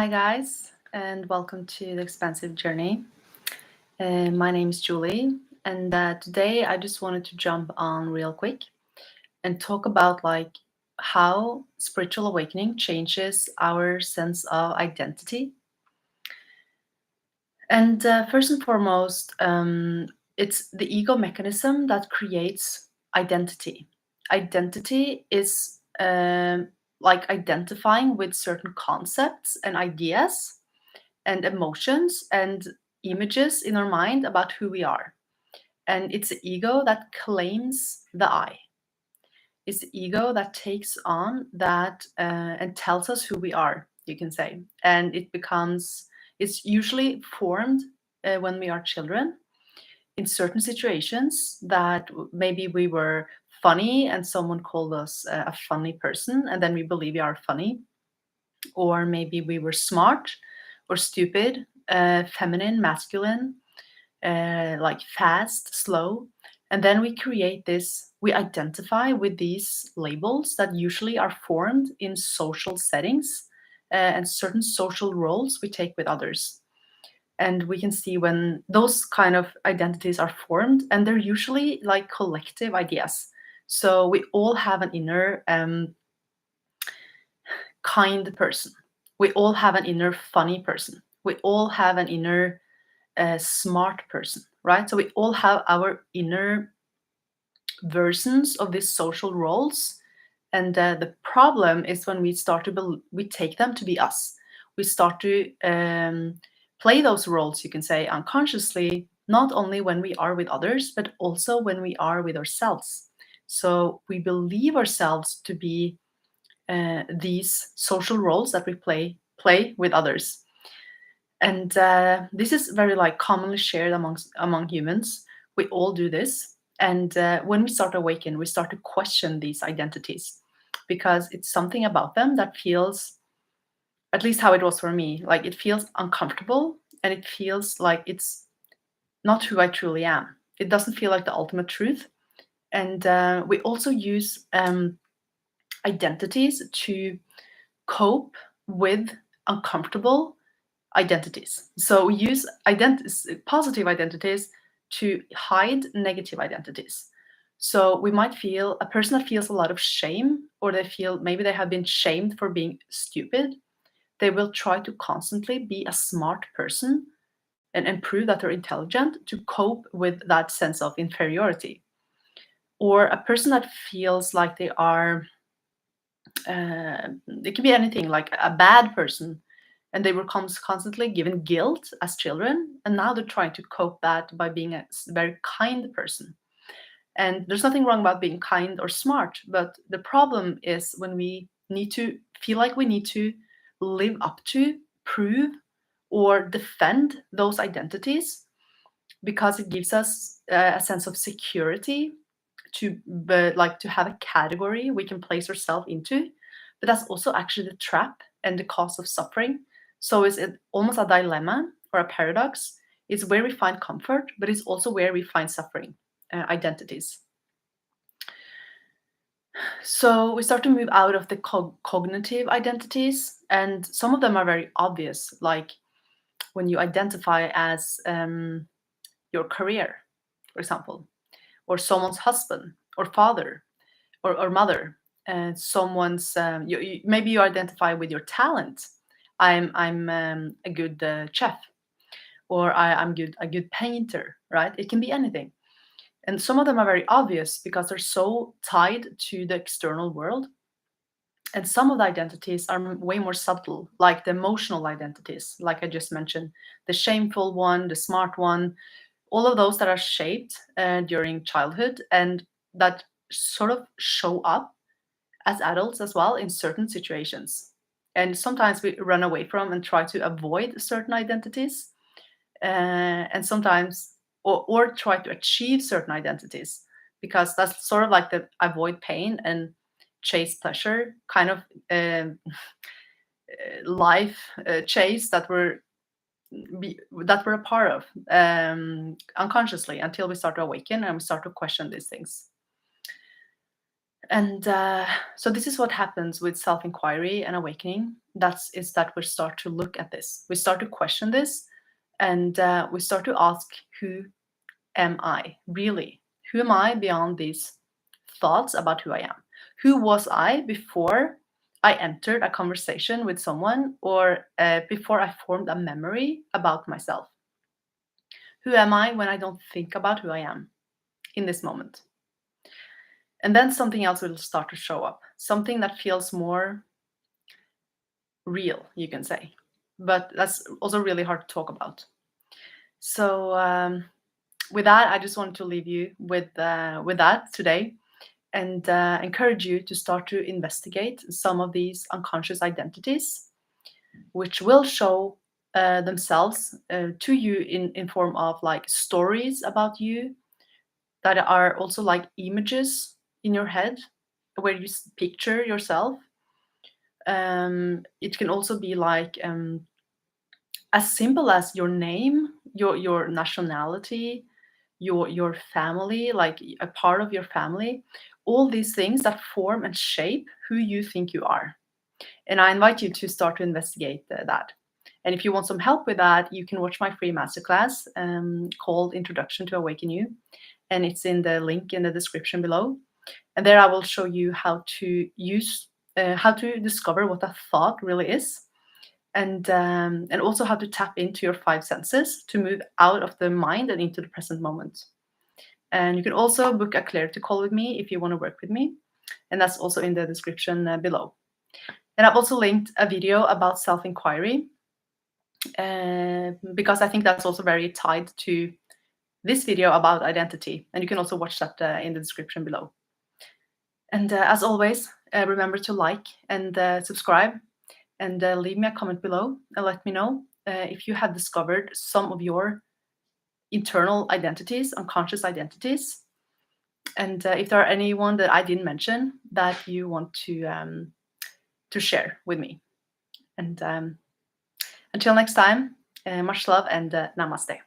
Hi, guys, and welcome to the Expansive journey. My name is Julie, and today I just wanted to jump on real quick and talk about how spiritual awakening changes our sense of identity. And first and foremost, it's the ego mechanism that creates identity. Identity is like identifying with certain concepts and ideas and emotions and images in our mind about who we are. And it's the ego that claims the I. It's the ego that takes on that and tells us who we are, you can say. And it's usually formed when we are children in certain situations that maybe we were funny and someone called us a funny person, and then we believe we are funny. Or maybe we were smart or stupid, feminine, masculine, like fast, slow. And then we identify with these labels that usually are formed in social settings and certain social roles we take with others. And we can see when those kind of identities are formed, and they're usually like collective ideas. So we all have an inner kind person. We all have an inner funny person. We all have an inner smart person, right? So we all have our inner versions of these social roles. And the problem is when we take them to be us. We start to play those roles, you can say, unconsciously, not only when we are with others, but also when we are with ourselves. So we believe ourselves to be these social roles that we play with others. And this is very commonly shared among humans. We all do this. And when we start to awaken, we start to question these identities because it's something about them that feels, at least how it was for me, like it feels uncomfortable, and it feels like it's not who I truly am. It doesn't feel like the ultimate truth. And we also use identities to cope with uncomfortable identities. So we use positive identities to hide negative identities. So we might feel a person that feels a lot of shame, or maybe they have been shamed for being stupid. They will try to constantly be a smart person and prove that they're intelligent to cope with that sense of inferiority. Or a person that feels like it can be anything, like a bad person, and they were constantly given guilt as children, and now they're trying to cope that by being a very kind person. And there's nothing wrong about being kind or smart, but the problem is when we need to feel like we need to live up to, prove, or defend those identities because it gives us a sense of security to have a category we can place ourselves into. But that's also actually the trap and the cause of suffering. So it's almost a dilemma or a paradox. It's where we find comfort, but it's also where we find suffering identities. So we start to move out of the cognitive identities, and some of them are very obvious, like when you identify as your career, for example, or someone's husband or father or mother, and someone's maybe you identify with your talent. I'm a good chef, or I'm a good painter, right? It can be anything. And some of them are very obvious because they're so tied to the external world. And some of the identities are way more subtle, like the emotional identities, like I just mentioned, the shameful one, the smart one, all of those that are shaped during childhood and that sort of show up as adults as well in certain situations. And sometimes we run away from and try to avoid certain identities, and sometimes, or try to achieve certain identities, because that's sort of like the avoid pain and chase pleasure kind of life chase that we're a part of unconsciously until we start to awaken and we start to question these things. And so this is what happens with self-inquiry and awakening. Is that we start to look at this. We start to question this, and we start to ask, who am I really? Who am I beyond these thoughts about who I am? Who was I before I entered a conversation with someone, or before I formed a memory about myself? Who am I when I don't think about who I am in this moment? And then something else will start to show up, something that feels more real, you can say. But that's also really hard to talk about. So with that, I just wanted to leave you with that today, and encourage you to start to investigate some of these unconscious identities, which will show themselves to you in form of like stories about you that are also like images in your head where you picture yourself. It can also be like as simple as your name, your nationality, your family, like a part of your family, all these things that form and shape who you think you are. And I invite you to start to investigate that. And if you want some help with that, you can watch my free masterclass called Introduction to Awaken You. And it's in the link in the description below. And there I will show you how to how to discover what a thought really is, and also how to tap into your five senses to move out of the mind and into the present moment. And you can also book a clarity call with me if you want to work with me. And that's also in the description below. And I've also linked a video about self-inquiry because I think that's also very tied to this video about identity. And you can also watch that in the description below. And as always, remember to like and subscribe, and leave me a comment below and let me know if you have discovered some of your internal identities, unconscious identities, and if there are anyone that I didn't mention that you want to share with me. And until next time, much love and namaste.